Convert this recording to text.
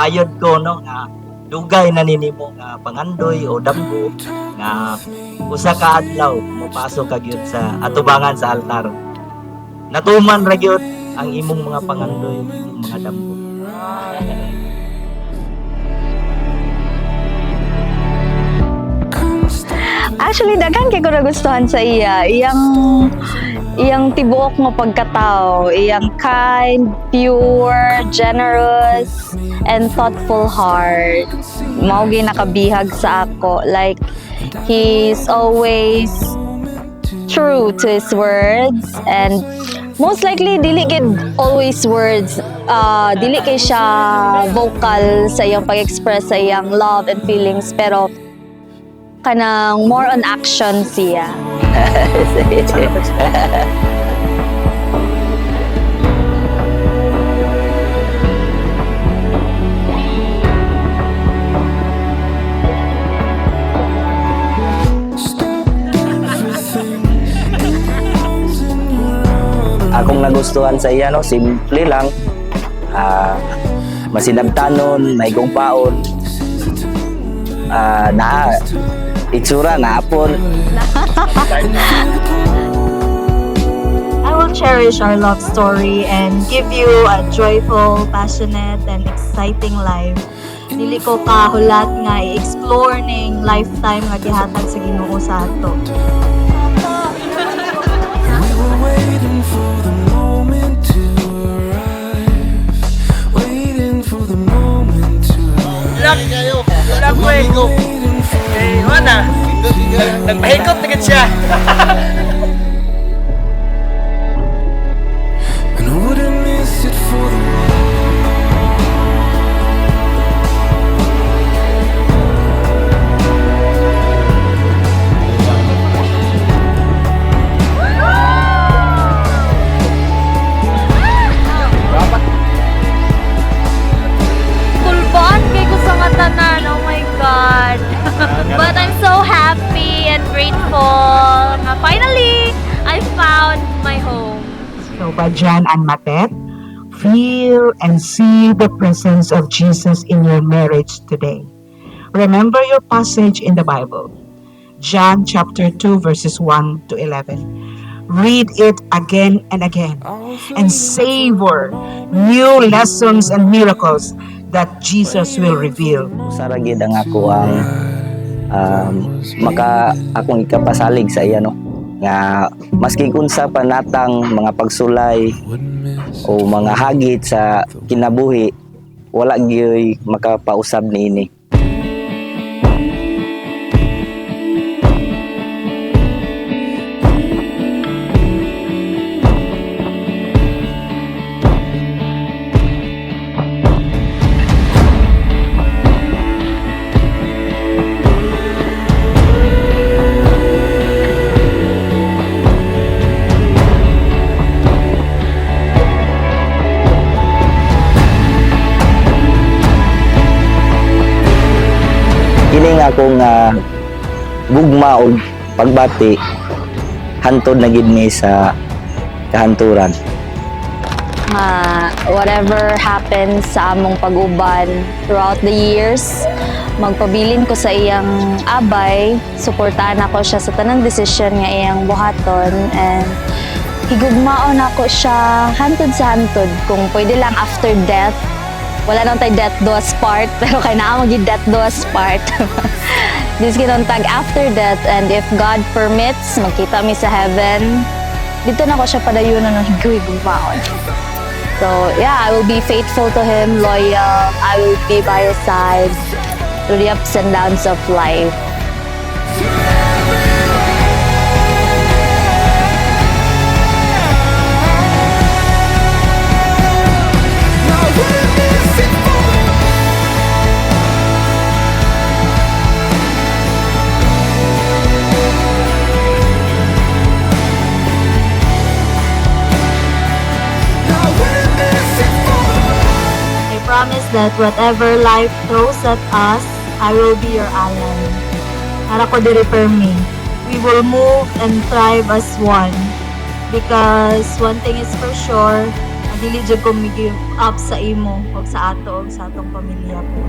payod ko no nga dugay na ninimo nga pangandoy o damgo nga usa ka adlaw mopasok ka gyud sa atubangan sa altar. Natuman ra gyud ang imong mga pangandoy, imong mga damgo. Actually, daghan kay ko nagustuhan sa iya. Iyang tibuok nga pagkatao, iyang kind, pure, generous, and thoughtful heart. Mao gyud nakabihag sa ako. Like, he's always true to his words, and most likely dili gid always words. Dili kay siya vocal sa iyang pag-express sa iyang love and feelings, pero kanang more on action siya. Akong nagustuhan sa iya, no, simple lang. Masinabtanon, may paon. Na itsura na apon. I will cherish our love story and give you a joyful, passionate, and exciting life. Dili ko kahulat nga i-explore ning lifetime nga gihatag sa Ginoo sa ato. Wala ko eh. Mana? Nagpahikot na siya. And I wouldn't miss it for the Kulbaan kay ko sa nga tanan. Oh my God. But I'm so happy and grateful. Finally, I found my home. So by Jan and Matet, feel and see the presence of Jesus in your marriage today. Remember your passage in the Bible, John chapter 2 verses 1 to 11. Read it again and again and savor new lessons and miracles that Jesus will reveal. Sara gid ang ako ang akong ikapasalig sa iya, no, nga maski kunsa pa natang mga pagsulay o mga hagit sa kinabuhi, wala gyud makapausab niini. Kining akong gugma o pagbati hantod na gid mi sa kahanturan. Whatever happens sa among pag-uban throughout the years, magpabilin ko sa iyang abay, suportahan ako siya sa tanang desisyon nga iyang buhaton, and higugmaon ako siya hantod sa hantod. Kung pwede lang after death, wala nang tayo death do us part, pero kay naa magid death do us part. This tag after death, and if God permits, magkita mi sa heaven, dito na ko siya padayunan ng higugmaon. So yeah, I will be faithful to Him, loyal. I will be by His side through the ups and downs of life. Promise that whatever life throws at us, I will be your ally. Para ko diri me. We will move and thrive as one. Because one thing is for sure, dili jud ko mi-give up sa imo o sa ato o sa atong pamilya po.